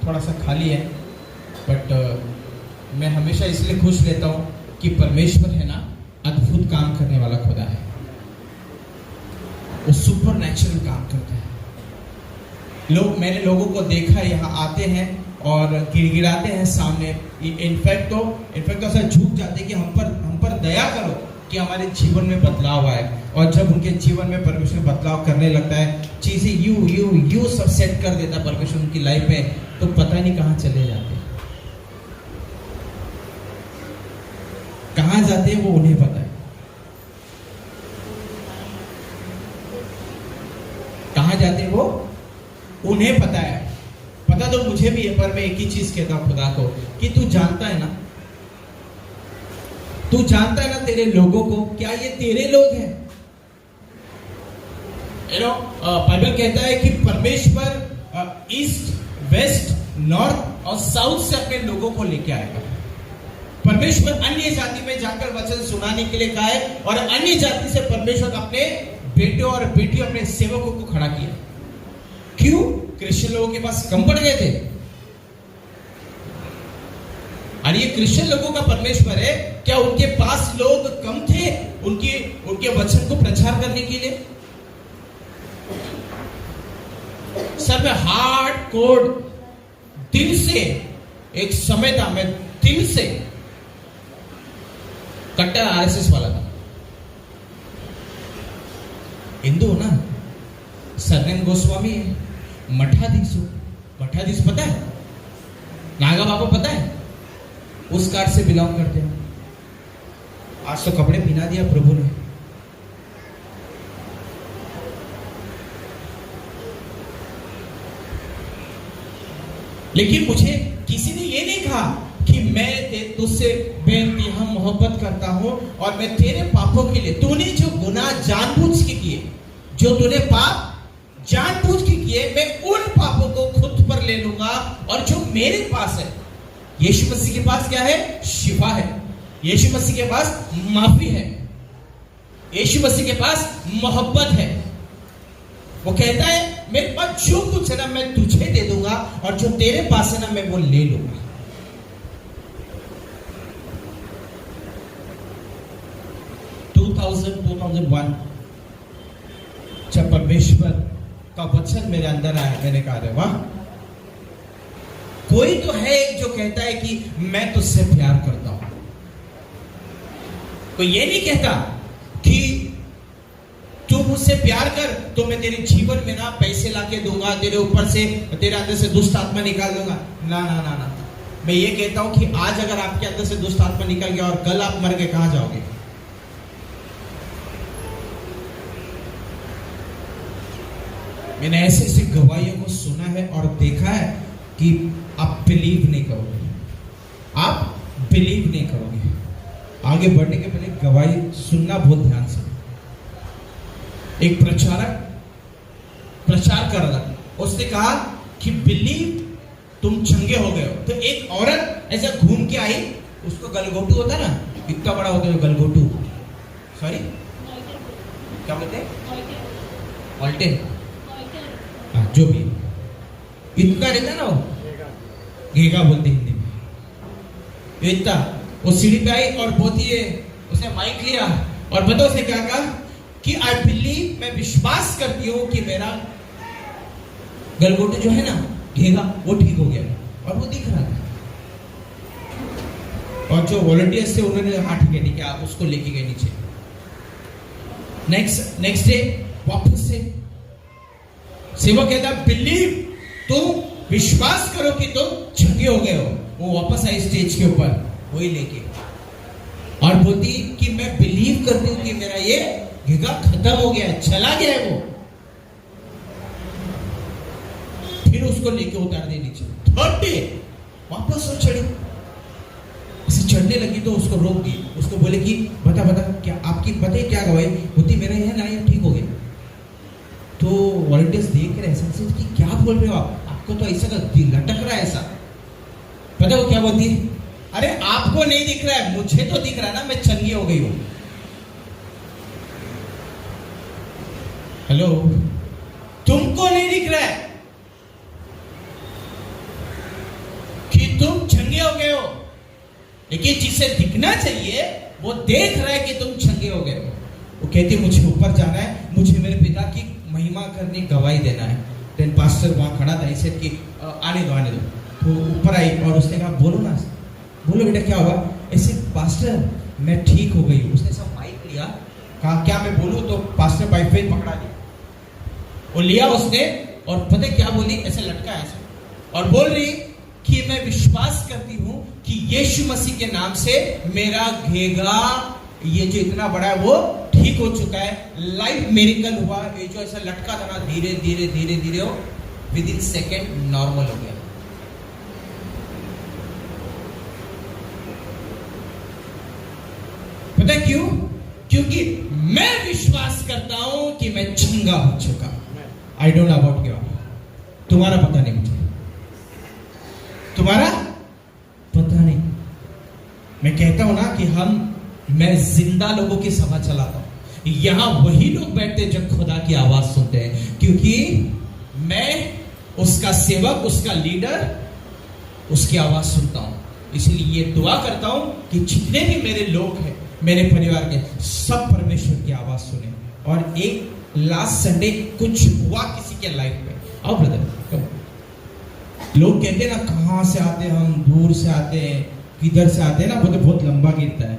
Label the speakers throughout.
Speaker 1: थोड़ा सा खाली है, बट मैं हमेशा इसलिए खुश रहता हूँ कि परमेश्वर है ना, अद्भुत काम करने वाला खुदा है। वो सुपर नेचुरल काम करता है। मैंने लोगों को देखा यहाँ आते हैं और गिड़गिड़ाते हैं सामने, इनफैक्ट तो ऐसा झुक जाते हैं कि हम पर दया करो कि हमारे जीवन में बदलाव आए। और जब उनके जीवन में परमेश्वर बदलाव करने लगता है, चीजें यू सब सेट कर देता परमेश्वर उनकी लाइफ में, तो पता नहीं कहाँ चले जाते हैं, कहाँ जाते हैं वो उन्हें पता है। कहाँ जाते हैं वो उन्हें पता है। पता तो मुझे भी है, पर मैं एक ही चीज कहता हूं खुदा को कि तू जानता है ना तेरे लोगों को, क्या ये तेरे लोग हैं? बाइबल कहता है कि परमेश्वर ईस्ट, वेस्ट, नॉर्थ और साउथ से अपने लोगों को लेके आएगा। परमेश्वर अन्य जाति में जाकर वचन सुनाने के लिए कहा है, और अन्य जाति से परमेश्वर अपने बेटे और बेटी, अपने सेवकों को खड़ा किया। क्यों? क्रिश्चियन लोगों के पास कम पड़ गए थे, और ये क्रिश्चियन लोगों का परमेश्वर है, क्या उनके पास लोग कम थे उनके वचन को प्रचार करने के लिए? सब हार्ड कोड दिल से, एक समय था मैं दिल से कट्टर आरएसएस वाला था। हिंदू हो ना, सरनेम गोस्वामी है, मठाधीश पता है, नागा बाबा पता है, उस कास्ट से बिलोंग करते हैं। आज तो कपड़े पहना दिया प्रभु ने। लेकिन मुझे किसी ने ये नहीं कहा कि मैं तुझसे बेइंतहा मोहब्बत करता हूं और मैं तेरे पापों के लिए, तूने जो गुनाह जानबूझ के किए, जो तूने पाप जानबूझ के किए, मैं उन पापों को खुद पर ले लूंगा। और जो मेरे पास है, यीशु मसीह के पास क्या है? शिफा है। यीशु मसीह के पास माफी है। यीशु मसीह के पास मोहब्बत है। वो कहता है मेरे पास जो कुछ है ना मैं तुझे दे दूंगा, और जो तेरे पास है ना मैं वो ले लूंगा। जब परमेश्वर का वचन मेरे अंदर आया, मैंने कहा वाह, कोई तो है एक जो कहता है कि मैं तुझसे प्यार करता हूं। कोई ये नहीं कहता कि तू मुझसे प्यार कर तो मैं तेरे जीवन में ना पैसे लाके दूंगा, तेरे ऊपर से, तेरे अंदर से दुष्ट आत्मा निकाल दूंगा। ना ना ना ना, मैं ये कहता हूं कि आज अगर आपके अंदर से दुष्ट आत्मा निकल गया और कल आप मर के कहां जाओगे? मैंने ऐसे ऐसे गवाहियों को सुना है और देखा है कि आप बिलीव नहीं करोगे, आप बिलीव नहीं करोगे। आगे बढ़ने के पहले गवाही सुनना बहुत ध्यान से। एक प्रचारक प्रचार कर रहा था, उसने कहा कि बिलीव तुम चंगे हो गए हो। तो एक औरत ऐसा घूम के आई, उसको गलगोटू होता ना, इतना बड़ा होता है गलगोटू, सॉरी क्या बोलते हैं, ऑल्टे, जो भी इतना रहता ना, वो घेगा बोलते हिंदी में। इतना वो सीढ़ी पे आई और बहुत ही उसने माइक लिया और बताओ उसने क्या कहा कि आई बिलीव, मैं विश्वास करती हूँ कि मेरा गलगोटू जो है ना, घेगा, वो ठीक हो गया। और वो दिख रहा था। और जो वॉलंटियर्स थे उन्होंने हाँ ठीक है आप उसको लेके गए नीचे। नेक्स्ट डे वापस से सेवक कहता बिलीव, तुम विश्वास करो कि तुम चंगे हो गए हो। वो वापस आई स्टेज के ऊपर वही लेके और बोलती कि मैं बिलीव करती हूँ कि मेरा ये घेगा खत्म हो गया है, चला गया है वो। फिर उसको लेके उतार दे नीचे। थर्ड डे वापस वो चढ़ी, ऐसे चढ़ने लगी तो उसको रोक दी। उसको बोले कि बता क्या आपकी पता है क्या गवाही होती, मेरा यह ना ठीक हो गया। तो वॉलंटियर्स देख रहे ऐसा कि क्या बोल रहे हो आप, आपको तो ऐसा लटक रहा है ऐसा। पता वो क्या बोलती है, अरे आपको नहीं दिख रहा है, मुझे तो दिख रहा है ना, मैं चंगी हो गई हूं। हेलो, तुमको नहीं दिख रहा है, लेकिन जिसे दिखना चाहिए वो देख रहा है कि तुम चंगे हो गए। वो कहती मुझे ऊपर जाना है, मुझे मेरे पिता की महिमा करनी, गवाही देना है। देन पास्टर वहां खड़ा था, ऐसे कि आने दो आने दो। तो ऊपर आई और उसने कहा बोलो ना, बोलो बेटा क्या हुआ। ऐसे पास्टर मैं ठीक हो गई। उसने सब माइक लिया, कहा क्या मैं बोलूं, तो पास्टर बाई फेथ पकड़ा दिया। वो लिया उसने और पता क्या बोली, ऐसे लटका ऐसे और बोल रही कि मैं विश्वास करती हूं कि यीशु मसीह के नाम से मेरा घेगा ये जो इतना बड़ा है वो ठीक हो चुका है। लाइफ मिरेकल हुआ। ये जो ऐसा लटका था ना, धीरे धीरे धीरे धीरे हो विद इन सेकेंड नॉर्मल हो गया। पता क्यों? क्योंकि मैं विश्वास करता हूं कि मैं चंगा हो चुका। I don't know about you, तुम्हारा पता नहीं मुझे, तुम्हारा पता नहीं। मैं कहता हूं ना कि मैं जिंदा लोगों की सभा चलाता हूं। यहां वही लोग बैठते जब खुदा की आवाज सुनते हैं, क्योंकि मैं उसका सेवक, उसका लीडर, उसकी आवाज सुनता हूं। इसलिए ये दुआ करता हूं कि जितने भी मेरे लोग हैं, मेरे परिवार के, सब परमेश्वर की आवाज सुने। और एक लास्ट संडे कुछ हुआ किसी के लाइफ में, आओ ब्रदर। लोग कहते हैं ना कहां से आते, हम दूर से आते हैं, किधर से आते हैं ना, वो तो बहुत लंबा गिरता है।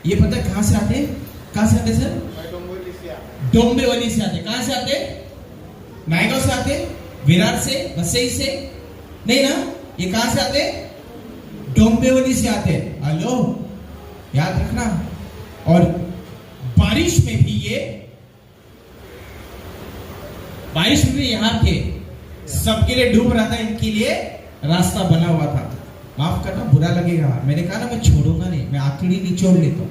Speaker 1: ये पता है कहां से आते हैं? कहां से आते सर? डोंबिवली से आते। कहां से आते? नायगांव से आते, विरार से, वसई से नहीं ना, ये कहां से आते? डोंबिवली से आते। हेलो, याद रखना। और बारिश में भी यहाँ थे, सबके लिए डूब रहा था, इनके लिए रास्ता बना हुआ था। माफ करना, बुरा लगेगा। मैंने कहा ना मैं छोड़ूंगा नहीं, मैं आखिरी निचोड़ लेता हूं।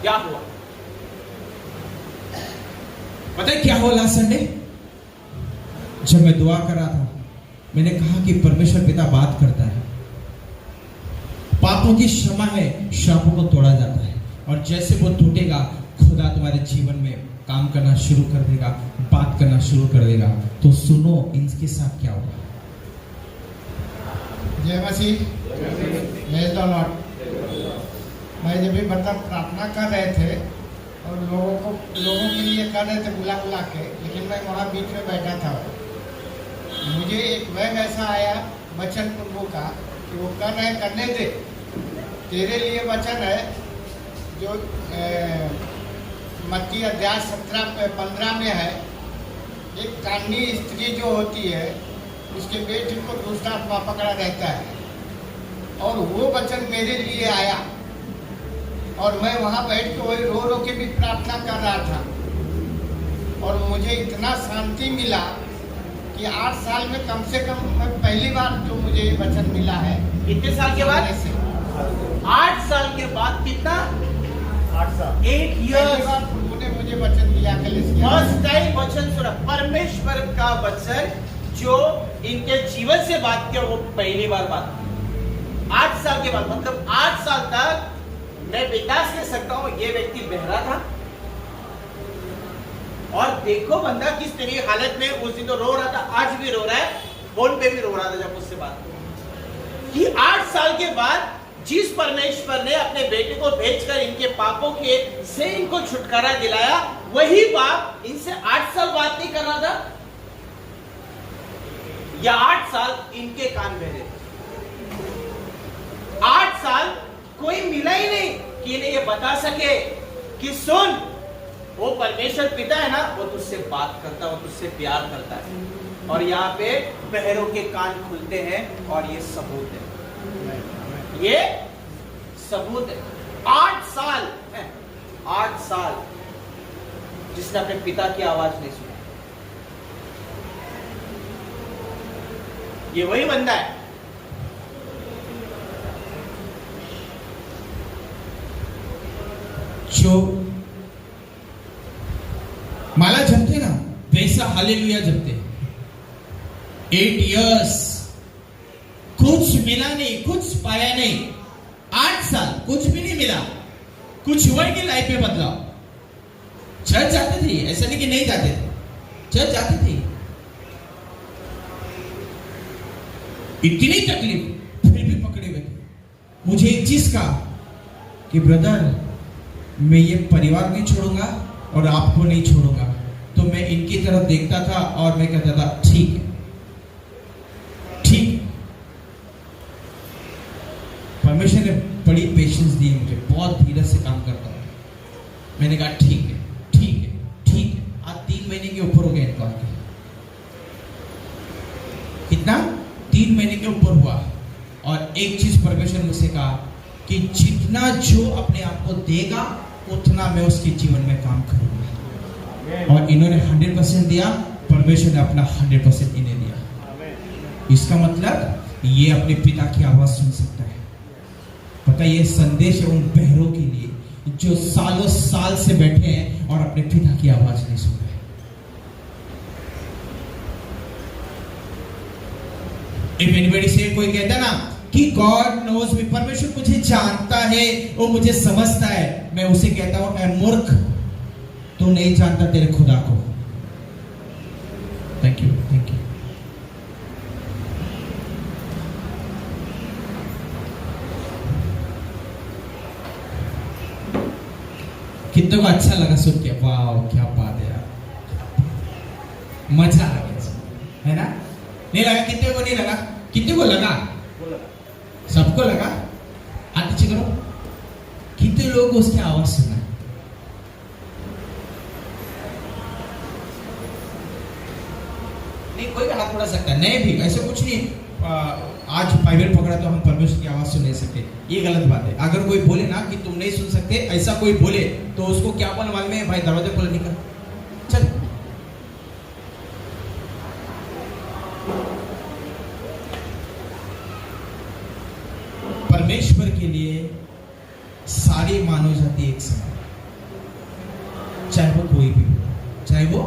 Speaker 1: क्या हुआ पता है क्या हुआ? लास्ट संडे जब मैं दुआ कर रहा था, मैंने कहा कि परमेश्वर पिता बात करता है, पापों की क्षमा है, श्रापों को तोड़ा जाता है। और जैसे वो टूटेगा, खुदा तुम्हारे जीवन में काम करना शुरू कर देगा, बात करना शुरू कर देगा। तो सुनो इनके साथ क्या होगा।
Speaker 2: जय मसीह, प्रेज़ द लॉर्ड। मैं जब भी मतलब प्रार्थना कर रहे थे और लोगों के लिए कर रहे थे बुला के, लेकिन मैं वहाँ बीच में बैठा था। मुझे एक वैग ऐसा आया वचन प्रभु का कि वो कर रहे करने दे, तेरे लिए वचन है जो मत्ती अध्याय 17-15 में है। एक कानी स्त्री जो होती है, उसके बेटे को दूसरा आत्मा पकड़ा रहता है, और वो वचन मेरे लिए आया और मैं वहाँ बैठ के वही रो रो के भी प्रार्थना कर रहा था। और मुझे इतना शांति मिला कि 8 साल में कम से कम मैं पहली बार जो मुझे वचन मिला है।
Speaker 3: कितने साल के बाद? 8 साल के बाद। कितना?
Speaker 2: 8 साल।
Speaker 3: 8 years
Speaker 2: प्रभु ने मुझे वचन दिया।
Speaker 3: फर्स्ट टाइम वचन सुना, परमेश्वर का वचन जो इनके जीवन से बात किया, वो पहली बार बात। 8 साल के बाद, मतलब 8 साल तक मैं विकास कह सकता हूं ये व्यक्ति बहरा था। और देखो बंदा किस तरह की हालत में, उस दिन तो रो रहा था, आज भी रो रहा है, फोन पे भी रो रहा था जब मुझसे बात की। 8 साल के बाद जिस परमेश्वर ने अपने बेटे को भेजकर इनके पापों के से इनको छुटकारा दिलाया, वही बाप इनसे 8 साल बात नहीं कर रहा था, या 8 साल इनके कान बहरे थे। 8 साल कोई मिला ही नहीं कि इन्हें ये बता सके कि सुन, वो परमेश्वर पिता है ना, वो तुझसे बात करता है, वो तुझसे प्यार करता है। और यहाँ पे बहरों के कान खुलते हैं, और ये सबूत है, ये सबूत है। 8 साल है, 8 साल जिसने अपने पिता की आवाज नहीं सुनी। ये वही बंदा है।
Speaker 1: जो माला जपते ना, वैसा हालेलुया जपते। 8 years कुछ मिला नहीं, कुछ पाया नहीं। 8 साल कुछ भी नहीं मिला, कुछ हुआ ही नहीं लाइफ में बदलाव। चर्च जाते थे, ऐसा नहीं कि नहीं जाते थे, चर्च जाते थे। इतनी तकलीफ फिर भी पकड़े हुए थे। मुझे एक चीज कहा कि ब्रदर, मैं ये परिवार नहीं छोड़ूंगा और आपको नहीं छोड़ूंगा। तो मैं इनकी तरफ देखता था और मैं कहता था ठीक है, ठीक है। परमेश्वर ने बड़ी पेशेंस दी मुझे, बहुत धीरज से काम करता हूँ। मैंने कहा ठीक है, ठीक है, ठीक है। आज 3 महीने के ऊपर हो गए इनको आके। कितना? 3 महीने के ऊपर हुआ। और एक चीज परमेश्वर मुझसे कहा कि जितना जो अपने आप को देगा उतना मैं उसके जीवन में काम करूंगा। और इन्होंने 100% दिया, परमेश्वर ने अपना 100% इन्हें दिया। इसका मतलब ये अपने पिता की आवाज सुन सकता है। पता, ये संदेश है उन बहरों के लिए जो सालों साल से बैठे हैं और अपने पिता की आवाज नहीं सुन रहे। If anybody say, कोई कहता है ना कि God knows me, परमेश्वर मुझे जानता है, वो मुझे समझता है, मैं उसे कहता हूं ऐ मूर्ख, तू नहीं जानता तेरे खुदा को। Thank you, thank you. कितने को अच्छा लगा सुन के? वाह, क्या बात है यार, मजा आ गया, है ना? नहीं लगा? कितने को नहीं लगा? कितने को लगा? सबको लगा? हाथ नीचे करो। कितने लोग उसकी आवाज सुना? नहीं, कोई भी हाथ उठा सकता है, नहीं भी ऐसे कुछ नहीं। आज बाइबल पकड़ा तो हम परमेश्वर की आवाज सुन नहीं सकते, ये गलत बात है। अगर कोई बोले ना कि तुम नहीं सुन सकते, ऐसा कोई बोले तो उसको क्या बोलने वाले में, भाई दरवाजे खोल निकल, चल। परमेश्वर के लिए सारी मानव जाति एक समान, चाहे वो कोई भी हो, चाहे वो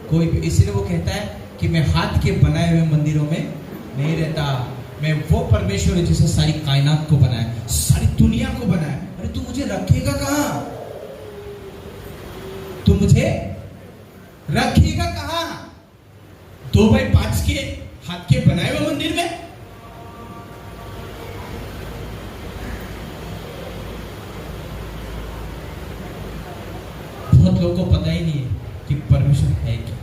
Speaker 1: कोई भी। इसलिए वो कहता है कि मैं हाथ के बनाए हुए मंदिरों में नहीं रहता, मैं वो परमेश्वर है जिसने सारी कायनात को बनाया, सारी दुनिया को बनाया। अरे तू मुझे रखेगा कहां? तू मुझे रखेगा कहां? 2x5 के हाथ के बनाए हुए मंदिर में? बहुत लोगों को पता ही नहीं है कि परमेश्वर है क्या।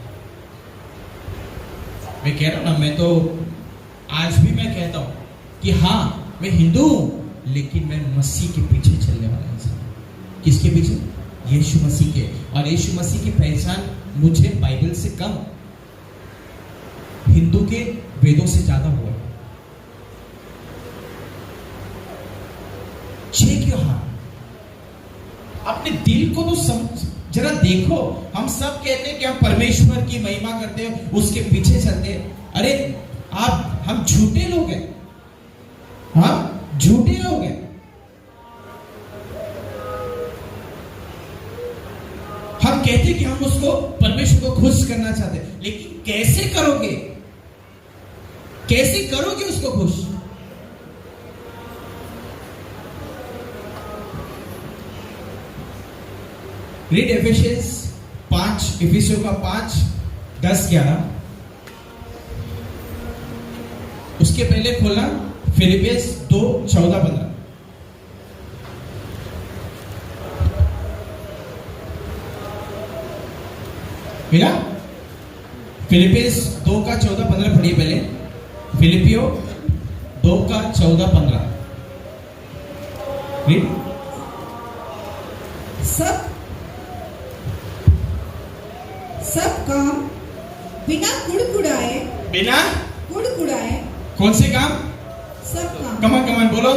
Speaker 1: मैं कह रहा हूं ना, मैं तो आज भी मैं कहता हूं कि हाँ, मैं हिंदू हूं, लेकिन मैं मसीह के पीछे चलने वाला इंसान। किसके पीछे? यीशु मसीह के। और यीशु मसीह की पहचान मुझे बाइबल से कम, हिंदू के वेदों से ज्यादा हुआ। चेक योर हार्ट, अपने दिल को तो जरा देखो। हम सब कहते हैं कि हम परमेश्वर की महिमा करते हैं, उसके पीछे चलते हैं। अरे हम झूठे लोग हैं, हाँ झूठे लोग हैं। हम कहते हैं कि हम उसको, परमेश्वर को खुश करना चाहते हैं, लेकिन कैसे करोगे? कैसे करोगे उसको खुश? रीड एफेसियंस 5, एफिसियों का 5, 10, 11। उसके पहले खोलना फिलिपियंस 2, 14, 15। मिला? फिलिपियंस 2 का 14, 15 पढ़िए पहले। फिलिपियो 2 का 14, 15। रीड।
Speaker 4: सब काम बिना कुड़कुड़ाए,
Speaker 1: बिना
Speaker 4: कुड़कुड़ाए।
Speaker 1: कौन से काम?
Speaker 4: सब काम।
Speaker 1: कमान बोलो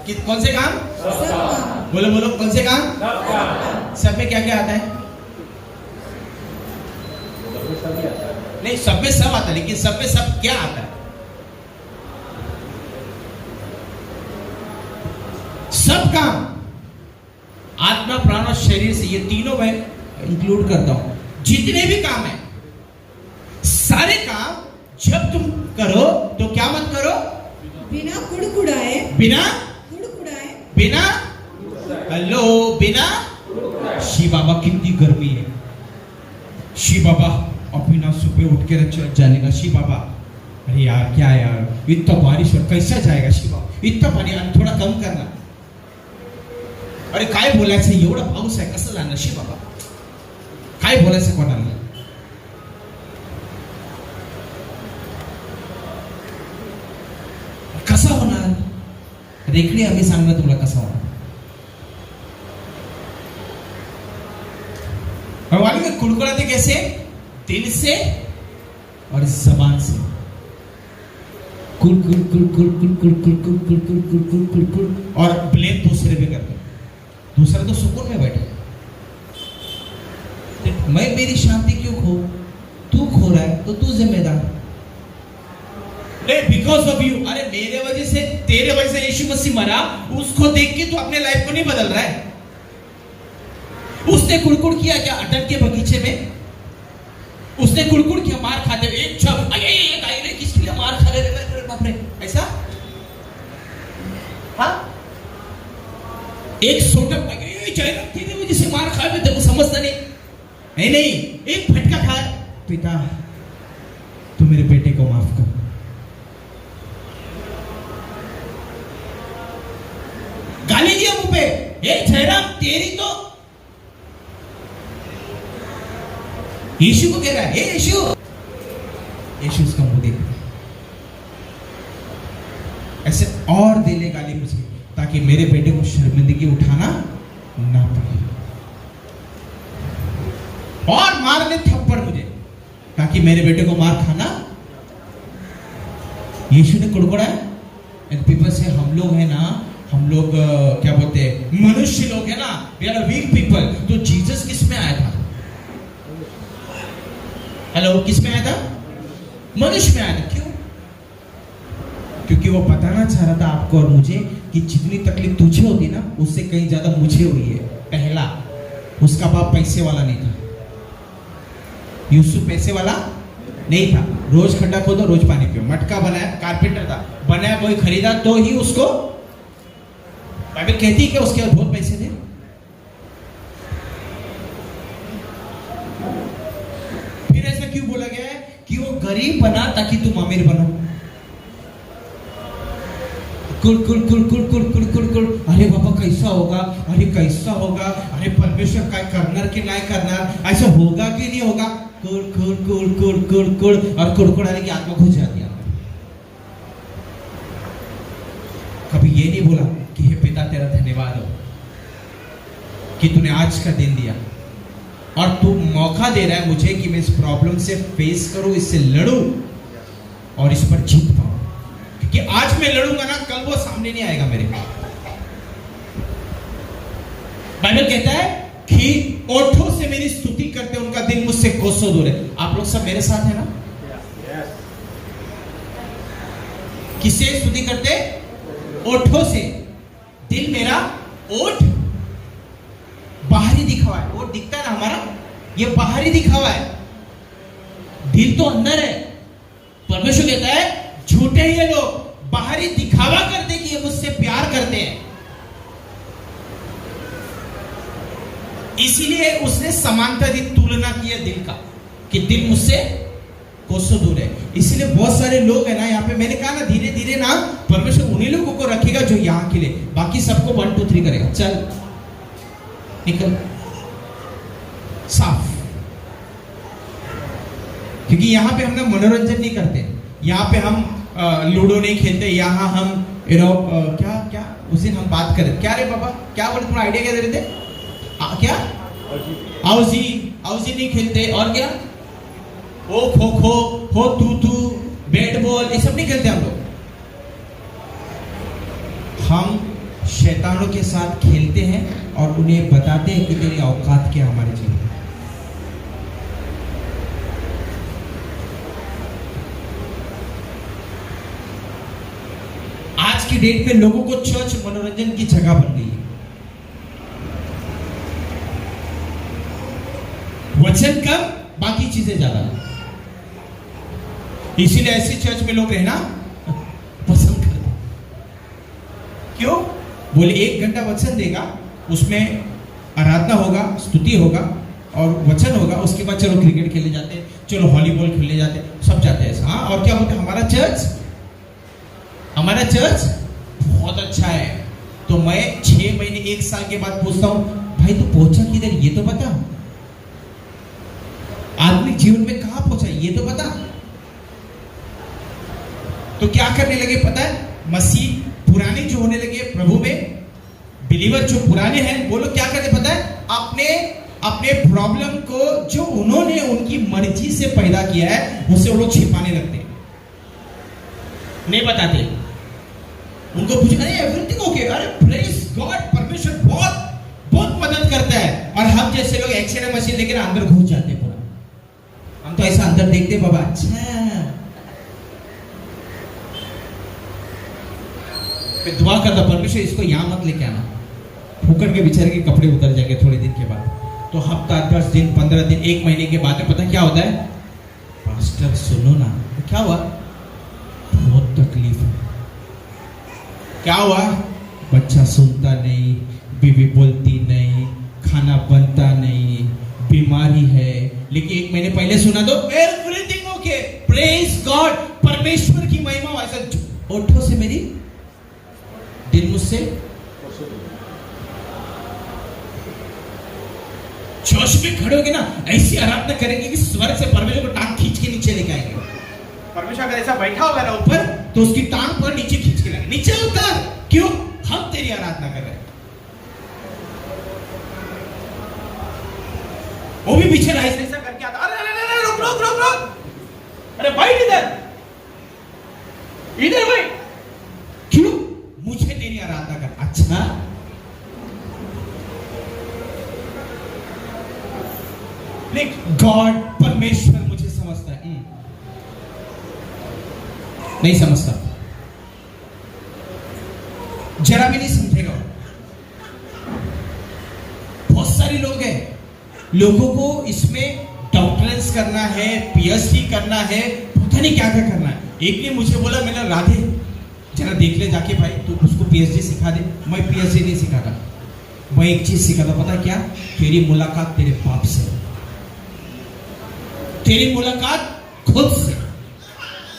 Speaker 1: कि कौन से काम?
Speaker 4: सब काम।
Speaker 1: बोलो कौन से काम? सब में क्या क्या आता है? नहीं, सब में सब आता है, लेकिन सब में सब क्या आता है? सब काम, आत्मा, प्राण और शरीर से, ये तीनों मैं इंक्लूड करता हूं। जितने भी काम है, सारे काम जब तुम करो तो क्या मत करो?
Speaker 4: बिना कुड़कुड़ाए।
Speaker 1: बिना
Speaker 4: कुड़कुड़ाए।
Speaker 1: बिना हेलो बिना। शी बाबा, कितनी गर्मी है, शी बाबा अभी ना सुबह उठ के चल जाने का शी बाबा अरे यार क्या यार इतना बारिश और कैसा जाएगा शी बाबा इतना पाणी आणि थोडा कम करना अरे काय बोलायचं एवढा पाऊस आहे कसं जाणार शी बाबा काय बोलायचं कोणाला कसा होणार रेखडी आम्ही सांगणार तुला कसा होणार और मालूम है कुड़कुड़ाते कैसे दिल से और जबान से कुड़ कुड़ कुड़ कुड़ कुड़ कुड़ कुड़ कुड़ कुड़ कुड़ कुड़ कुड़ कुड़ कुड़ और ब्लेम दूसरे पे करते दूसरा तो सुकून में बैठे मैं मेरी शांति क्यों खो तू खो रहा है तो तू जिम्मेदार नहीं बिकॉज ऑफ यू अरे मेरे वजह से तेरे वजह से यीशु मसीह मरा उसको देख के तू अपने लाइफ को नहीं बदल रहा है उसने कुड़कुड़ किया क्या अटक के बगीचे में उसने कुड़कुड़ किया मार खाते हुए एक छप ये किसके लिए मार खा रहे बाप रे ऐसा हाँ एक छोटा तेरे वजह से मार खा रहे थे समझता नहीं नहीं एक फटका खाया पिता तू मेरे बेटे को माफ कर गाली दिया मुंह पे ये जयराम तेरी तो यीशु को कह रहा है यीशु यीशु उसका मुंह देख ऐसे और दे ले गाली मुझे ताकि मेरे बेटे को शर्मिंदगी उठाना ना पड़े और मार ले थप्पड़ मुझे ताकि मेरे बेटे को मार खाना यीशु ने कुड़कुड़ा है पीपल से हम लोग है ना हम लोग क्या बोलते हैं मनुष्य लोग है ना वी आर वीक पीपल तो जीसस किस में आया था हेलो किस में आया था मनुष्य में आया था क्यों क्योंकि वो बताना चाह रहा था आपको और मुझे कि जितनी तकलीफ तुझे होती ना उससे कहीं ज्यादा मुझे हुई है पहला उसका बाप पैसे वाला नहीं था यूसुफ पैसे वाला नहीं था रोज खड्डा खोदो रोज पानी पियो मटका बनाया कारपेंटर था बनाया कोई खरीदा तो ही उसको बाइबल कहती है कि उसके पास बहुत पैसे थे फिर ऐसा क्यों बोला गया है कि वो गरीब बना ताकि तुम अमीर बनो कुड़ कुड़ कुड़ कुड़ कुड़ कुड़ कुड़ कुड़ अरे बाबा कैसा होगा अरे परमेश्वर काय करणार की नहीं करणार ऐसा होगा कि नहीं होगा कुड़ कुड़ कुड़ कुड़ कुड़ कुड़ और कुड़कुड़ाने की आत्मा घुस जाती है कभी ये नहीं बोला कि हे पिता तेरा धन्यवाद हो कि तूने आज का दिन दिया और तू मौका दे रहा है मुझे कि मैं इस प्रॉब्लम से फेस करूं इससे लड़ूं और इस पर जीत पाऊं क्योंकि आज मैं लड़ूंगा ना कल वो सामने नहीं आएगा मेरे बाइबल कहता है कि ओठों से मेरी स्तुति करते उनका दिल मुझसे कोसों दूर है आप लोग सब मेरे साथ है ना किससे स्तुति करते ओठों से दिल मेरा ओठ बाहरी दिखावा है ओठ दिखता है ना हमारा ये बाहरी दिखावा है दिल तो अंदर है परमेश्वर कहता है झूठे ये लोग बाहरी दिखावा करते कि ये मुझसे प्यार करते हैं इसीलिए उसने समानता दी तुलना की है दिल का कि दिल मुझसे कोसों दूर है इसलिए बहुत सारे लोग है ना यहाँ पे मैंने कहा ना धीरे धीरे ना परमेश्वर उन्हीं लोगों को रखेगा जो यहाँ के लिए बाकी सबको 1 2 3 करेगा चल निकल साफ क्योंकि यहाँ पे हम ना मनोरंजन नहीं करते यहाँ पे हम लूडो नहीं खेलते यहाँ हम क्या क्या उस दिन हम बात करें क्या रे बाबा क्या बोले तुम्हारा आइडिया क्या दे रहे थे क्या आउजी नहीं खेलते और क्या ओ खो खो हो तू बैट बॉल ये सब नहीं खेलते हम लोग हम शैतानों के साथ खेलते हैं और उन्हें बताते हैं कि तेरी औकात क्या हमारे जीवन में आज की डेट में लोगों को चर्च मनोरंजन की जगह बन गई है वचन कम बाकी चीजें ज्यादा इसीलिए ऐसी चर्च में लोग रहना पसंद करते क्यों बोले 1 घंटा वचन देगा उसमें आराधना होगा स्तुति होगा और वचन होगा, उसके बाद चलो क्रिकेट खेलने जाते हैं, चलो वॉलीबॉल खेलने जाते हैं, सब जाते हैं। हाँ, और क्या बोलते हैं, हमारा चर्च बहुत अच्छा है। तो मैं 6 महीने 1 साल के बाद पूछता हूं, भाई तू पहुंचा किधर, ये तो बता। आदमी जीवन में कहां पहुंचा, ये तो बता। तो क्या करने लगे पता है, मसीह पुराने जो होने लगे प्रभु में, बिलीवर जो पुराने हैं वो लोग क्या करते पता है, अपने प्रॉब्लम को जो उन्होंने उनकी मर्जी से पैदा किया है उसे वो लोग छिपाने लगते हैं, नहीं बताते। उनको पूछ, अरे एवरीथिंग ओके, अरे प्रेज गॉड, परमेश्वर बहुत मदद करता है। और हम जैसे लोग एक्सरे मशीन लेकर अंदर घुस जाते हैं पूरा। हम तो ऐसा अंदर देखते बाबा, अच्छा। फिर दुआ करता, परमेश्वर इसको यहां मत लेके आना, फूकट के बेचारे के कपड़े उतर जाएंगे थोड़े दिन के बाद। तो हफ्ता, 10 दिन, 15 दिन, 1 महीने के बाद में पता क्या होता है, पास्टर सुनो ना, तो क्या हुआ, बहुत तकलीफ है। क्या हुआ, बच्चा सुनता नहीं, बीवी बोलती नहीं, खाना बनता नहीं, बीमारी है। लेकिन 1 महीने पहले सुना तो एवरीथिंग ओके, प्रेज गॉड, परमेश्वर की महिमा। ऐसा ओठों से मेरी दिल मुझसे, चर्च में खड़े होगे ना, ऐसी आराधना करेंगे कि स्वर्ग से परमेश्वर को टांग खींच के नीचे लेके आएंगे। परमेश्वर अगर ऐसा बैठा होगा ना ऊपर, तो उसकी टांग पर नीचे खींच के लाएंगे, नीचे उतर, क्यों, हम तेरी आराधना कर रहे हैं। वो भी पीछे ऐसा करके आता, अरे रुक, अरे बैठ इधर बैठ, क्यों, मुझे तेरी आराधना कर। अच्छा, गॉड, परमेश्वर मुझे समझता है, नहीं समझता, जरा भी नहीं समझेगा। बहुत सारे लोग हैं, लोगों को इसमें डॉक्टरेट्स करना है, पीएचडी करना है, पता नहीं क्या क्या करना है। एक ने मुझे बोला, मैंने राधे जरा देख ले जाके भाई, तू उसको पीएचडी सिखा दे। मैं पीएचडी नहीं सिखाता, मैं एक चीज सिखाता, पता क्या, तेरी मुलाकात तेरे बाप से, तेरी मुलाकात खुद से।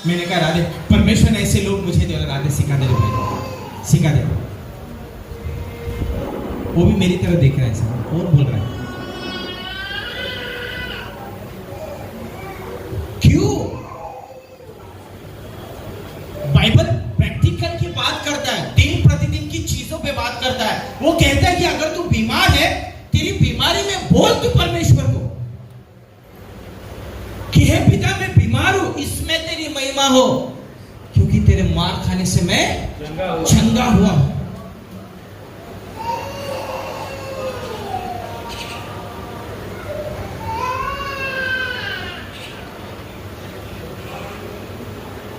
Speaker 1: मैंने कहा राधे, परमेश्वर ने ऐसे लोग मुझे दे, राधे सिखा दे भाई, सिखा दे। वो भी मेरी तरह देख रहा है, सब और बोल रहा है, क्यों, बाइबल प्रैक्टिकल की बात करता है, दिन प्रतिदिन की चीजों पे बात करता है। वो कहता है कि अगर तू बीमार है, तेरी बीमारी में बोल तू परमेश्वर को कि हे पिता, मैं बीमार हूं, इसमें तेरी महिमा हो, क्योंकि तेरे मार खाने से मैं चंगा हुआ।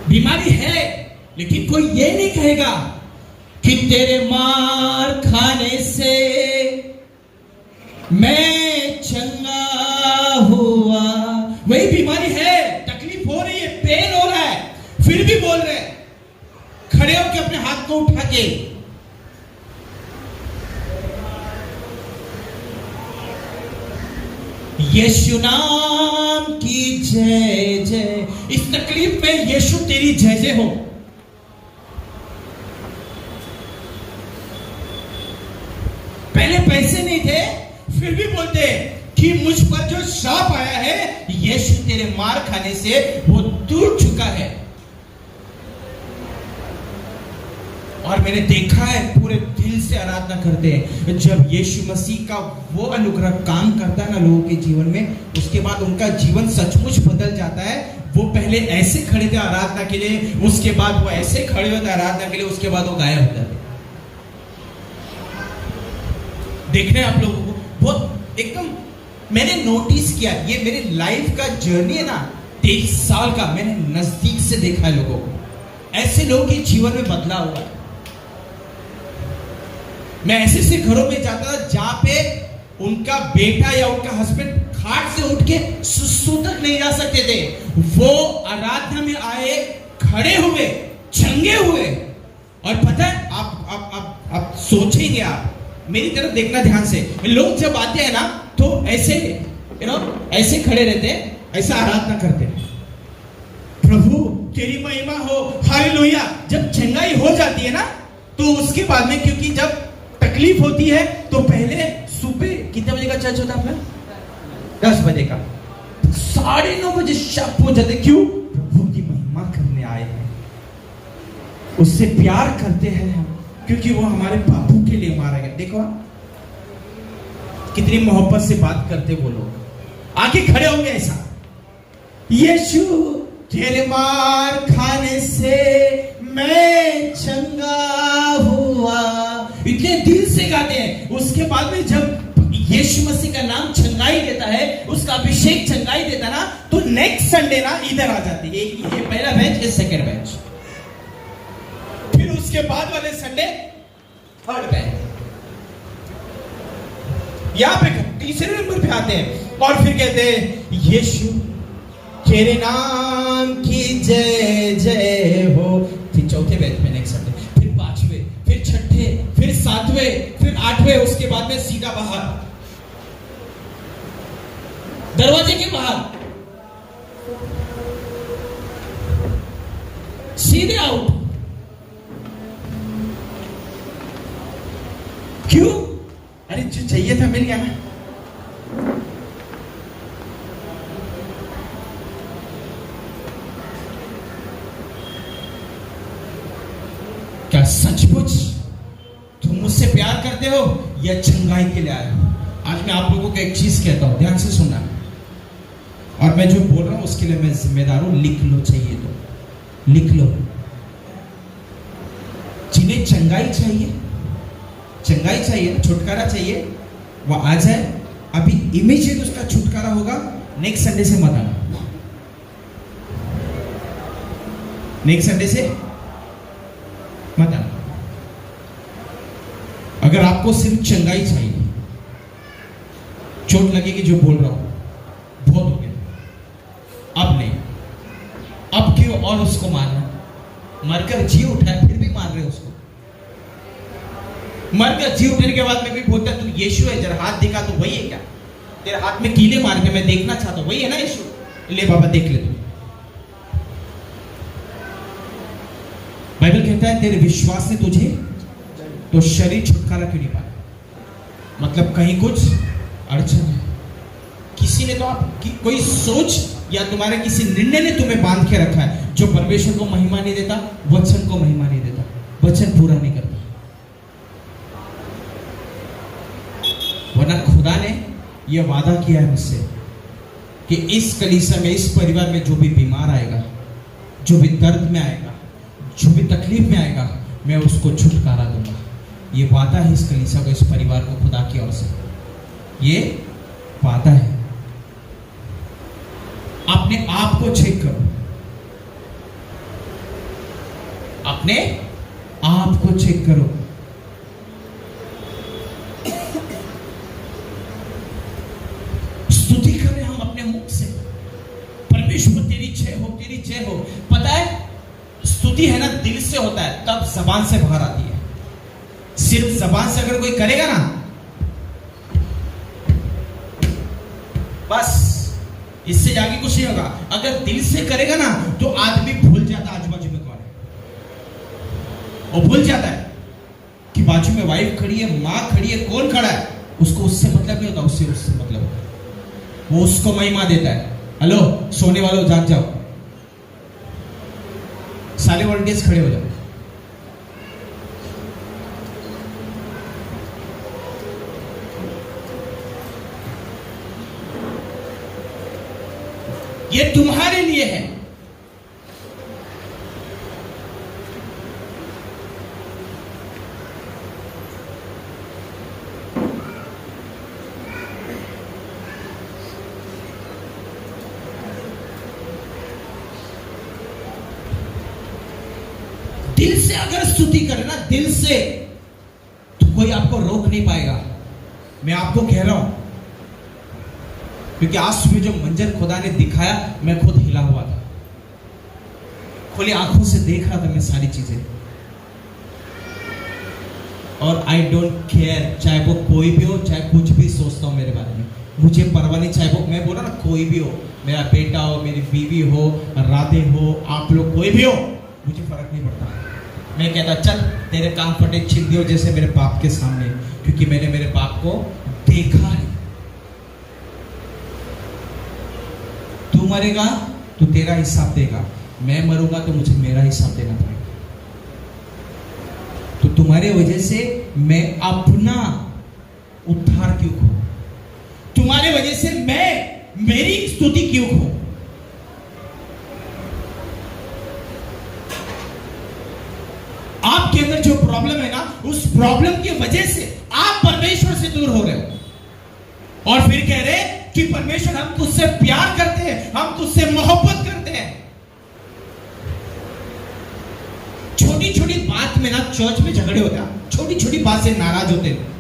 Speaker 1: बीमारी है, लेकिन कोई ये नहीं कहेगा कि तेरे मार खाने से मैं चंगा हुआ। वही बीमारी है, तकलीफ हो रही है, पेन हो रहा है, फिर भी बोल रहे हैं, खड़े होकर अपने हाथ को उठा के, यीशु नाम की जय जय। इस तकलीफ में यीशु तेरी जय जय हो। पहले पैसे नहीं थे, फिर भी बोलते कि मुझ पर जो श्राप आया है, यीशु तेरे मार खाने से वो दूर चुका है। और मैंने देखा है, पूरे दिल से आराधना करते हैं। जब यीशु मसीह का वो अनुग्रह काम करता है ना लोगों के जीवन में, उसके बाद उनका जीवन सचमुच बदल जाता है। वो पहले ऐसे खड़े थे आराधना के लिए, उसके बाद वो ऐसे खड़े होते आराधना के लिए, उसके बाद वो गायब हो जाते। देख रहे हैं आप लोगों को, बहुत एकदम मैंने नोटिस किया, ये मेरे लाइफ का जर्नी है ना, 23 साल का, मैंने नजदीक से देखा है लोगों को, ऐसे लोगों के जीवन में बदलाव हुआ है। मैं ऐसे घरों में जाता था जहां पे उनका बेटा या उनका हस्बैंड खाट से उठ के सुसु तक नहीं जा सकते थे, वो आराधना में आए, खड़े हुए, चंगे हुए। और पता है, आप सोचेंगे, आप मेरी तरफ देखना ध्यान से, लोग जब आते हैं ना तो ऐसे ऐसे खड़े रहते हैं, ऐसा आराधना करते हैं, प्रभु तेरी महिमा हो, हालेलुया। जब चंगाई हो जाती है ना, तो उसके बाद में, क्योंकि जब तकलीफ होती है तो पहले सुबह कितने बजे का चर्च होता है अपना? 10 बजे का। 9:30 बजे शक हो जाते, क्यों? प्रभु की महिमा करने आए हैं, उससे प्यार करते हैं हम, क्योंकि वो हमारे बापू के लिए मारा गया। देखो कितनी मोहब्बत से बात करते वो लोग। आके खड़े होंगे ऐसा, यीशु तेरे मार खाने से मैं चंगा हुआ, इतने दिल से गाते हैं। उसके बाद में जब यीशु मसीह का नाम चंगाई देता है, उसका अभिषेक चंगाई देता ना, तो नेक्स्ट संडे ना इधर आ जाती है। ये पहला बैच, ये सेकंड बैच, फिर उसके बाद वाले संडे थर्ड बैच, यहां पे तीसरे नंबर पे आते हैं और फिर कहते हैं यीशु तेरे नाम की जय जय हो। फिर चौथे बैच में नेक्स्ट संडे, फिर पांचवे, फिर छठे, फिर सातवें, फिर आठवें, उसके बाद में सीधा बाहर, दरवाजे के बाहर, सीधे आउट। क्यों? अरे जो चाहिए था मिल गया ना। क्या सचमुच तुम मुझसे प्यार करते हो या चंगाई के लिए आए हो? आज मैं आप लोगों को एक चीज कहता हूं, ध्यान से सुनना, और मैं जो बोल रहा हूं उसके लिए मैं जिम्मेदार हूं। लिख लो, चाहिए तो लिख लो। जिन्हें चंगाई चाहिए, चंगाई चाहिए, छुटकारा चाहिए, वो आ जाए अभी, इमीडिएट उसका छुटकारा होगा। नेक्स्ट संडे से मत आना, नेक्स्ट संडे से मत आना। अगर आपको सिर्फ चंगाई चाहिए, चोट लगेगी जो बोल रहा हूं, बहुत हो गया, अब नहीं, अब क्यों और उसको मारना? मरकर जी उठा है फिर भी मार रहे उसको। मरकर जी उठने के बाद में भी बोलता तू यीशु है, जरा हाथ दिखा, तो वही है क्या? तेरे हाथ में कीले मार के मैं देखना चाहता हूं, वही है ना यीशु? ले बाबा देख ले तू। बाइबल कहता है तेरे विश्वास ने तुझे तो शरीर छुटकारा क्यों नहीं पाया? मतलब कहीं कुछ अड़चन है, किसी ने तो आपकी कोई सोच या तुम्हारे किसी निर्णय ने तुम्हें बांध के रखा है, जो परमेश्वर को महिमा नहीं देता, वचन को महिमा नहीं देता, वचन पूरा नहीं करता। वरना खुदा ने यह वादा किया है मुझसे कि इस कलीसिया में, इस परिवार में जो भी बीमार आएगा, जो भी दर्द में आएगा, जो भी तकलीफ में आएगा, मैं उसको छुटकारा दूंगा। ये वादा है इस कलीसिया को, इस परिवार को खुदा की ओर से, ये वादा है। अपने आप को चेक करो, अपने आप को चेक करो। स्तुति करें हम अपने मुख से, परमेश्वर तेरी जय हो, तेरी जय हो। पता है स्तुति है ना, दिल से होता है, तब जबान से बाहर आती है। सिर्फ जबान से अगर कोई करेगा ना, बस इससे जाके कुछ नहीं होगा। अगर दिल से करेगा ना, तो आदमी भूल जाता आजू बाजू में कौन है। वो भूल जाता है कि बाजू में वाइफ खड़ी है, मां खड़ी है, कौन खड़ा है, उसको उससे मतलब नहीं होता, उससे मतलब वो उसको महिमा देता है। हेलो सोने वालों, जाग जाओ, सारे वॉलंटियर्स खड़े हो जाओ। ये तुम्हारे लिए है। दिल से अगर स्तुति करे ना, दिल से, तो कोई आपको रोक नहीं पाएगा। मैं आपको कह रहा हूं, क्योंकि आज सुबह जो मंजर खुदा ने दिखाया, मैं खुद हिला हुआ था, खुली आंखों से देख रहा था मैं सारी चीजें। और आई डोंट केयर, चाहे वो कोई भी हो, चाहे कुछ भी सोचता हूं मेरे बारे में, मुझे परवाह नहीं, चाहे वो मैं बोला ना कोई भी हो, मेरा बेटा हो, मेरी बीवी हो, राधे हो, आप लोग कोई भी हो, मुझे फर्क नहीं पड़ता। मैं कहता चल तेरे कान फटे छिंदियों जैसे मेरे बाप के सामने, क्योंकि मैंने मेरे बाप को देखा है। तू मरेगा तो तेरा हिसाब देगा, मैं मरूंगा तो मुझे मेरा हिसाब देना पड़ेगा। तो तुम्हारे वजह से मैं अपना उद्धार क्यों खो, तुम्हारे वजह से मैं मेरी स्तुति क्यों खो। आपके अंदर जो प्रॉब्लम है ना, उस प्रॉब्लम की वजह से आप परमेश्वर से दूर हो रहे हो और फिर कह रहे कि परमेश्वर हम तुझसे प्यार करते हैं, हम तुझसे मोहब्बत करते हैं। छोटी छोटी बात में ना चर्च में झगड़े होते हैं, छोटी छोटी बात से नाराज होते हैं।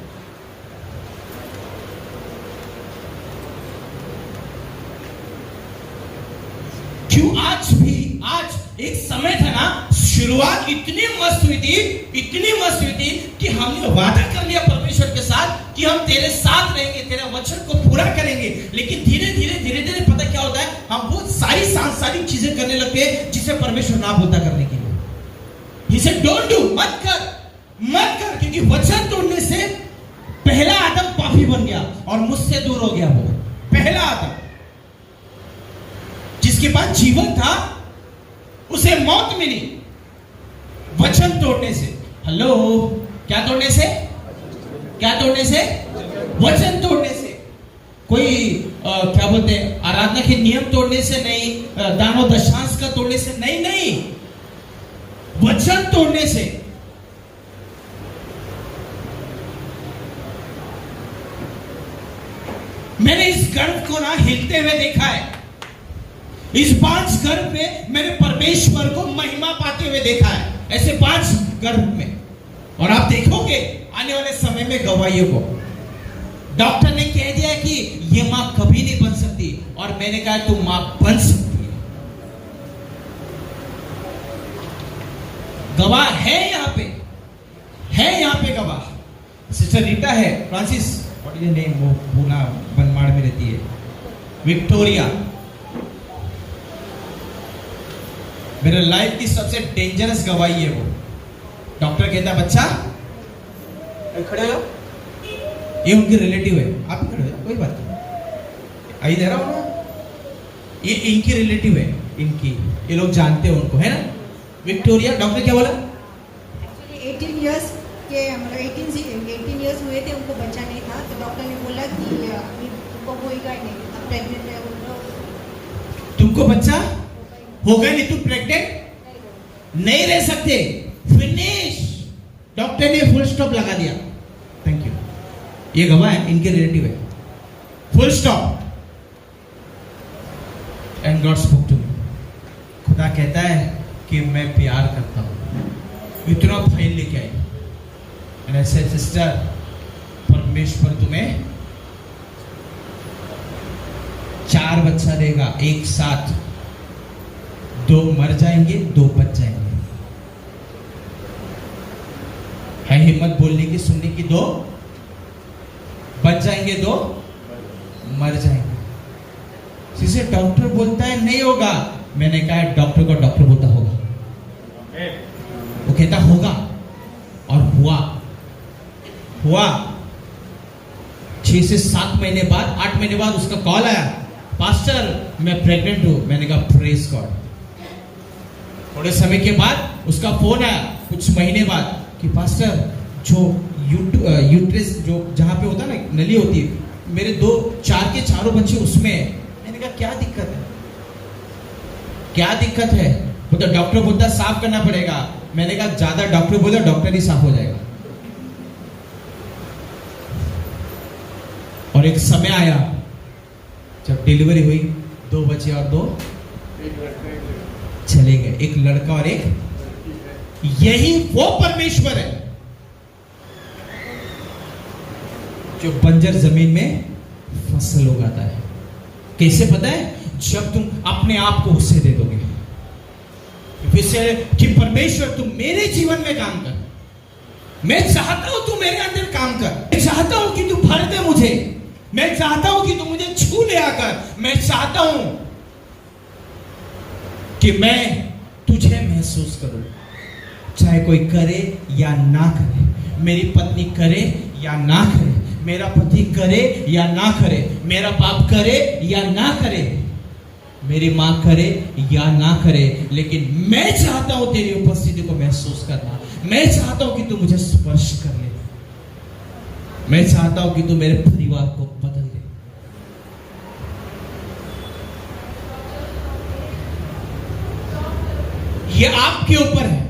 Speaker 1: क्यों आज एक समय था ना, शुरुआत इतनी मस्त हुई थी कि हमने वादा कर लिया परमेश्वर के साथ कि हम तेरे साथ रहेंगे, तेरे वचन को पूरा करेंगे। लेकिन धीरे धीरे पता क्या होता है, हम बहुत सारी सांसारिक चीजें करने लगते हैं जिसे परमेश्वर ना बोलता करने के लिए। He said, don't do, मत कर, क्योंकि वचन तोड़ने से पहला आदम पापी बन गया और मुझसे दूर हो गया। वो पहला आदम जिसके पास जीवन था उसे मौत मिली वचन तोड़ने से। हेलो, क्या तोड़ने से? वचन तोड़ने से। कोई क्या बोलते हैं, आराधना के नियम तोड़ने से नहीं, दानो दशांश का तोड़ने से नहीं, वचन तोड़ने से। मैंने इस गर्भ को ना हिलते हुए देखा है, इस 5 गर्भ में मैंने परमेश्वर को महिमा पाते हुए देखा है, ऐसे 5 गर्भ में। और आप देखोगे आने वाले समय में गवाहियों को। डॉक्टर ने कह दिया कि ये मां कभी नहीं बन सकती, और मैंने कहा तू मां बन सकती है। गवाह है यहाँ पे गवाह। सिस्टर रीटा है, फ्रांसिस व्हाट इज नेम, वो पूना बनमाड़ में रहती है, विक्टोरिया। मेरे लाइफ की सबसे डेंजरस गवाही है वो। डॉक्टर कहता है बच्चा
Speaker 3: खड़े हो,
Speaker 1: ये उनके रिलेटिव है, आप भी खड़े हो, कोई बात नहीं, आई दे रहा हूं ना, ये इनकी रिलेटिव है, ये लोग जानते हैं उनको, है ना। विक्टोरिया, डॉक्टर क्या बोला?
Speaker 4: एक्चुअली 18 इयर्स के, मतलब 18 इयर्स हुए थे, उनको बच्चा नहीं था, तो डॉक्टर ने बोला कि अभी तुमको होएगा ही नहीं, अब प्रेग्नेंट है उनको,
Speaker 1: तुमको बच्चा होगा नहीं, तुम प्रेग्नेंट नहीं रह सकते, फिनिश। डॉक्टर ने फुल स्टॉप लगा दिया। Thank you. ये गवाह है, इनके रिलेटिव है, full stop. And God spoke to me. खुदा कहता है कि मैं प्यार करता हूं, इतना फाइल लेके आई। And I said, सिस्टर, परमेश्वर तुम्हें 4 बच्चा देगा एक साथ, 2 मर जाएंगे, 2 बच जाएंगे। है हिम्मत बोलने की, सुनने की? 2 बच जाएंगे, 2 मर जाएंगे। जिसे डॉक्टर बोलता है नहीं होगा, मैंने कहा डॉक्टर को डॉक्टर बोलता होगा, वो कहता होगा, और हुआ 6 से 7 महीने बाद, 8 महीने बाद उसका कॉल आया, पास्टर मैं प्रेग्नेंट हूं। मैंने कहा प्रेज गॉड। थोड़े समय के बाद उसका फोन आया, कुछ महीने बाद, कि पास्टर जो यूट्रस जो जहां पे होता है ना, नली होती है, मेरे 4 के चारों बच्चे उसमें है। मैंने कहा क्या दिक्कत है? वो तो डॉक्टर बोलता साफ करना पड़ेगा। मैंने कहा ज्यादा डॉक्टर बोला, डॉक्टर ही साफ हो जाएगा। और एक समय आया जब डिलीवरी हुई, 2 बच्चे और 2 चले गए, एक लड़का और एक। यही वो परमेश्वर है जो बंजर जमीन में फसल उगाता है। कैसे पता है? जब तुम अपने आप को उससे दे दोगे। फिर से कि परमेश्वर तुम मेरे जीवन में काम कर, मैं चाहता हूं तू मेरे अंदर काम कर, मैं चाहता हूं कि तू भर दे मुझे, मैं चाहता हूं कि तू मुझे छू ले आकर। मैं चाहता हूं कि मैं तुझे महसूस करूं, चाहे कोई करे या ना करे। मेरी पत्नी करे या ना करे, मेरा पति करे या ना करे, मेरा बाप करे या ना करे, मेरी मां करे या ना करे, लेकिन मैं चाहता हूं तेरी उपस्थिति को महसूस करना। मैं चाहता हूं कि तू मुझे स्पर्श कर ले। मैं चाहता हूं कि तू मेरे परिवार को बदल दे। ये आपके ऊपर है।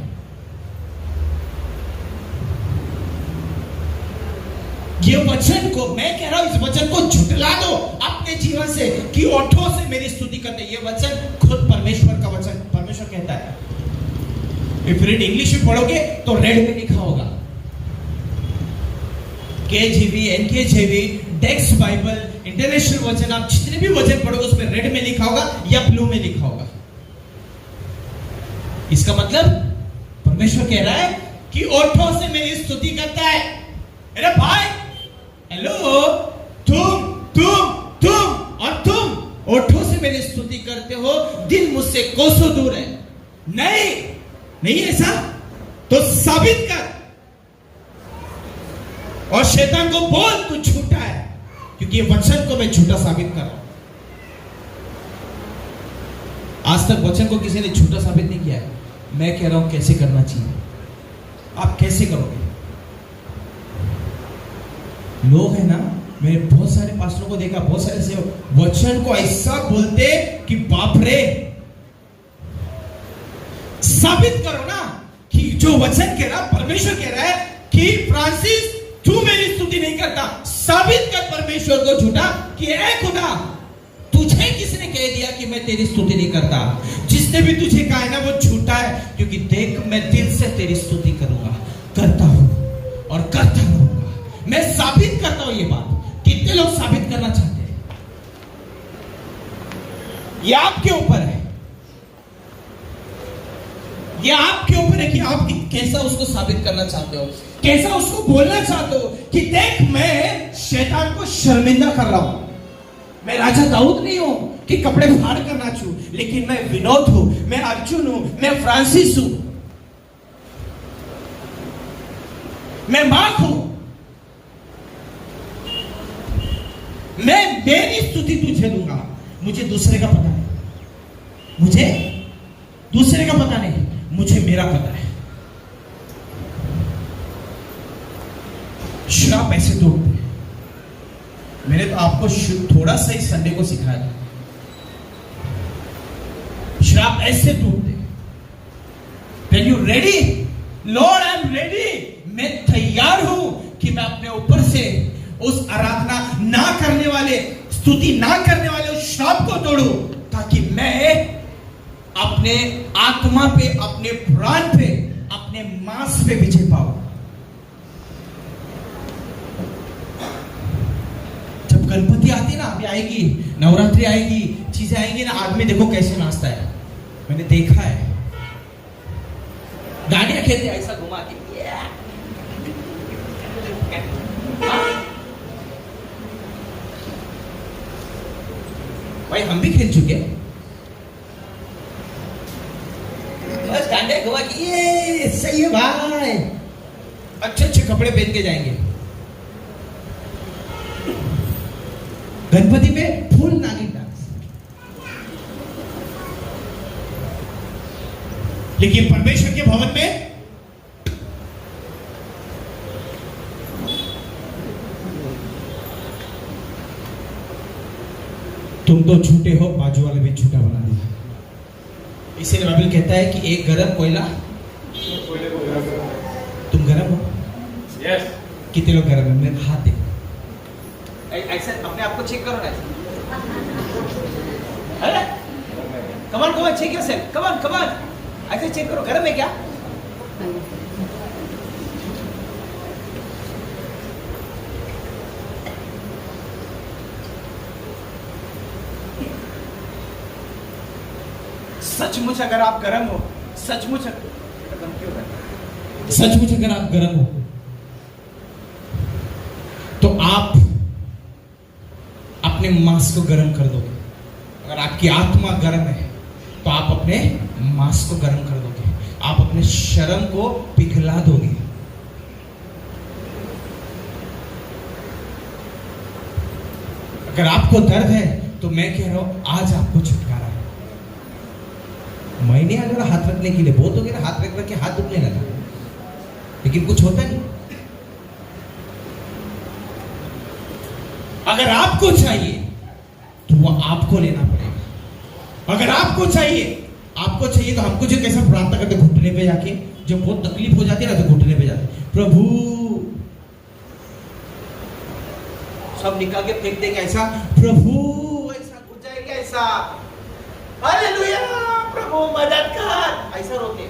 Speaker 1: ये वचन को, मैं कह रहा हूं, इस वचन को झुठला दो अपने जीवन से कि ओठों से मेरी स्तुति करते। ये वचन खुद परमेश्वर का वचन, परमेश्वर कहता है। इफ रीड इंग्लिश में पढ़ोगे तो रेड में लिखा होगा, केजीवी, एनकेजेवी, डेक्स बाइबल, इंटरनेशनल वचन, आप जितने भी वचन पढ़ोगे उसमें रेड में लिखा होगा या ब्लू में लिखा होगा। इसका मतलब परमेश्वर कह रहा है कि ओठों से मेरी स्तुति करता है। अरे भाई, हेलो, तुम और तुम ओठों से मेरी स्तुति करते हो, दिल मुझसे कोसों दूर है। नहीं ऐसा तो साबित कर, और शैतान को बोल तू झूठा है, क्योंकि ये वचन को मैं झूठा साबित कर रहा हूं। आज तक वचन को किसी ने झूठा साबित नहीं किया है। मैं कह रहा हूं कैसे करना चाहिए। आप कैसे करोगे? लोग है ना, मैंने बहुत सारे पास्टरों को देखा, बहुत सारे से वचन को ऐसा बोलते कि बाप रे। साबित करो ना कि जो वचन कह रहा, परमेश्वर कह रहा है कि फ्रांसिस तू मेरी स्तुति नहीं करता। साबित कर परमेश्वर को झूठा कि ऐ खुदा, तुझे किसने कह दिया कि मैं तेरी स्तुति नहीं करता? जिसने भी तुझे कहा है ना वो झूठा है, क्योंकि देख मैं दिल से तेरी स्तुति करूंगा, करता हूं और करता रहूंगा। मैं साबित करता हूं ये बात। कितने लोग साबित करना चाहते हैं? ये आपके ऊपर है। ये आपके ऊपर है कि आप कैसा उसको साबित करना चाहते हो, कैसा उसको बोलना चाहते हो कि देख मैं शैतान को शर्मिंदा कर रहा हूं। मैं राजा दाऊद नहीं हूं कि कपड़े फाड़ कर नाचूं, लेकिन मैं विनोद हूं, मैं अर्जुन हूं, मैं फ्रांसिस हूं, मैं मार्क हूं। मैं मेरी स्तुति तुझे दूंगा। मुझे दूसरे का पता नहीं, मुझे दूसरे का पता नहीं, मुझे मेरा पता है। श्राप ऐसे तोड़ते हैं। मैंने तो आपको थोड़ा सा ही संडे को सिखाया। श्राप ऐसे टूटते। Are you ready? Lord, I am ready. मैं तैयार हूं कि मैं अपने ऊपर से उस आराधना ना करने वाले, स्तुति ना करने वाले उस श्राप को तोड़ूं, ताकि मैं अपने आत्मा पे, अपने प्राण पे, अपने मांस पे विजय पाऊं। जब गणपति आती ना, अभी आएगी, नवरात्रि आएगी, चीजें आएंगी ना, आदमी देखो कैसे नाचता है। मैंने देखा है, गाड़ियां खेलते ऐसा घुमा के, भाई हम भी खेल चुके, बस डांडे घुमा के ये सही है भाई। अच्छे अच्छे कपड़े पहन के जाएंगे गणपति में, फुल नागिन डांस। लेकिन परमेश्वर के भवन में तुम तो झूठे हो, बाजू वाले भी झूठा बना दिया। इसीलिए बाइबल कहता है कि एक गरम कोयला, तुम गरम हो?
Speaker 3: यस।
Speaker 1: कितने लोग गरम है? मेरे हाथ देखो।
Speaker 3: ऐसे अपने आप को चेक करो ना। अरे कमान चेक योरसेल्फ, कमान ऐसे चेक करो, गरम है क्या? सचमुच अगर आप गर्म हो, सचमुच
Speaker 1: अगर आप गर्म हो, तो आप अपने मांस को गर्म कर दोगे। अगर आपकी आत्मा गर्म है तो आप अपने मांस को गर्म कर दोगे, आप अपने शर्म को पिघला दोगे। अगर आपको दर्द है तो मैं कह रहा हूं आज आपको छुटकारा है। मैंने अगर हाथ रखने के लिए बोल दोगे ना, हाथ रख के हाथ दुखने लगा, लेकिन कुछ होता नहीं। अगर आपको चाहिए तो वो आपको लेना पड़ेगा। अगर आपको चाहिए तो हमको जो कैसा प्रार्थना करते घुटने पे जाके, जब बहुत तकलीफ हो जाती है ना तो घुटने पे जाते, प्रभु सब निकाल के फेंक देंगे ऐसा, प्रभु ऐसा घुट जाएगा ऐसा, हालेलुया प्रभु मदद कर, ऐसा रोते।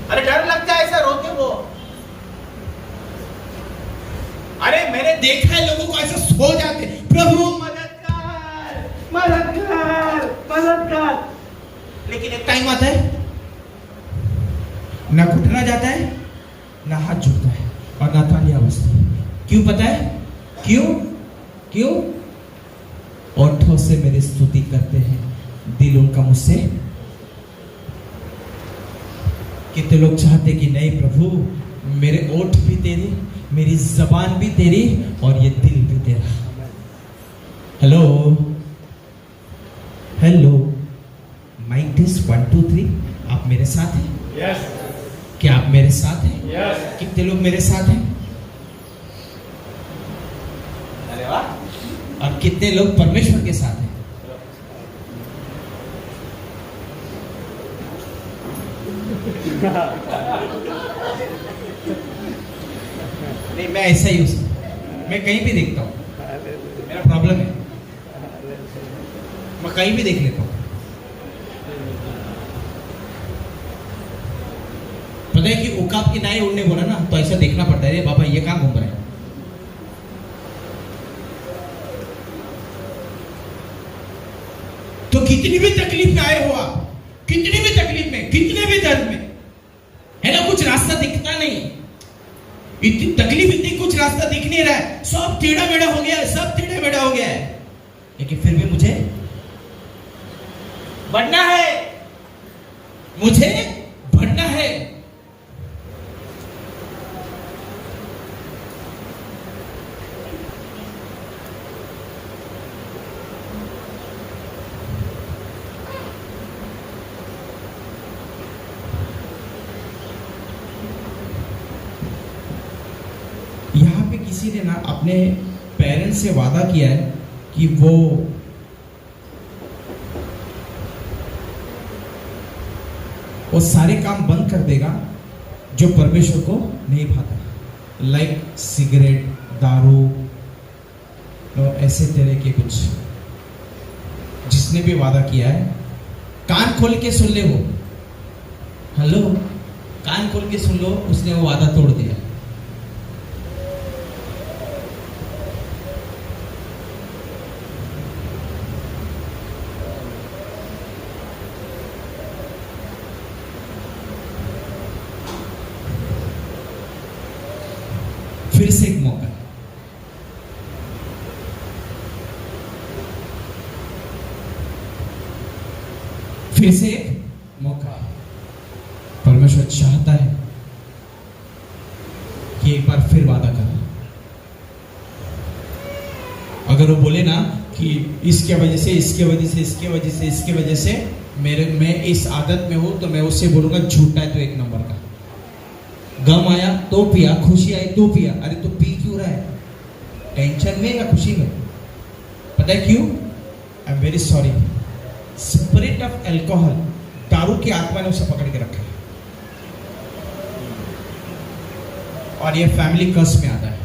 Speaker 1: अरे डर लगता है ऐसा रोते वो। अरे मैंने देखा है लोगों को ऐसा सो जाते, प्रभु मदद कर मदद कर मदद कर। लेकिन एक टाइम आता है ना घुटना जाता है ना हाथ झुकता है और ना तालियां बजती है। क्यों पता है? क्यों? ओठों से मेरी स्तुति करते हैं, दिल उनका मुझसे। कितने लोग चाहते कि नहीं प्रभु मेरे ओठ भी तेरे, मेरी जबान भी तेरी और ये दिल भी तेरा। Hello mic test 1 2 3। आप मेरे साथ हैं?
Speaker 2: यस।
Speaker 1: क्या आप मेरे साथ हैं?
Speaker 2: यस।
Speaker 1: कितने लोग मेरे साथ हैं?
Speaker 3: अरे वाह।
Speaker 1: और कितने लोग परमेश्वर के साथ हैं? नहीं, मैं ऐसा ही हूं, मैं कहीं भी देखता हूं, मेरा प्रॉब्लम है, मैं कहीं भी देख लेता हूं। पता है कि उकाब की नाई उड़ने बोला ना तो ऐसा देखना पड़ता है, रे बाबा ये कहां घूम रहे हैं। तो कितनी भी तकलीफ में आए हो आप, कितनी भी तकलीफ में, कितने भी दर्द में, है ना, कुछ रास्ता दिखता नहीं, इतनी तकलीफ, इतनी कुछ रास्ता दिख नहीं रहा है, सब टेढ़ा मेढ़ा हो गया है, सब टेढ़ा मेढ़ा हो गया है, लेकिन फिर भी मुझे बढ़ना है, मुझे बढ़ना है। यहाँ पे किसी ने ना अपने पेरेंट्स से वादा किया है कि वो सारे काम बंद कर देगा जो परमेश्वर को नहीं भाता, लाइक सिगरेट, दारू, ऐसे तरह के कुछ। जिसने भी वादा किया है कान खोल के सुन ले वो, हेलो, कान खोल के सुन लो, उसने वो वादा तोड़ दिया। फिर से एक मौका, फिर से एक मौका। परमेश्वर चाहता है कि एक बार फिर वादा कर। अगर वो बोले ना कि इसके वजह से, इसके वजह से, इसके वजह से, इसके वजह से मैं इस आदत में हूं, तो मैं उससे बोलूंगा झूठा है तो एक नंबर का। गम आया तो पिया, खुशी आई तो पिया। अरे तो पी क्यों रहा है? टेंशन में या खुशी में? पता है क्यों? आई am very sorry, spirit of alcohol, दारू की आत्मा ने उसे पकड़ के रखा है और ये फैमिली कर्स में आता है।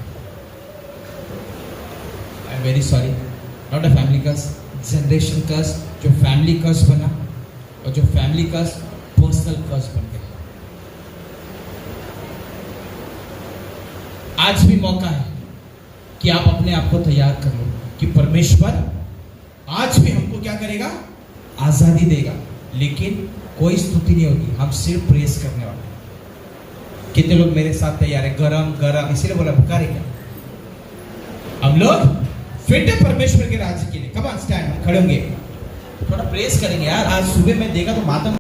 Speaker 1: I am very sorry, not a family curse, generation curse. जो फैमिली कर्स बना और जो फैमिली कर्स पर्सनल कर्स बन गया। आज भी मौका है कि आप अपने आप को तैयार कर लो कि परमेश्वर आज भी हमको क्या करेगा? आजादी देगा, लेकिन कोई स्तुति नहीं होगी, हम सिर्फ प्रेस करने वाले। कितने लोग मेरे साथ तैयार है? गरम गरम, इसीलिए बोला बुखार है क्या? हम लोग फिट है परमेश्वर के राज्य के लिए। कम ऑन स्टैंड, हम खड़े होंगे, थोड़ा प्रेस करेंगे यार। आज सुबह मैं देखा तो माता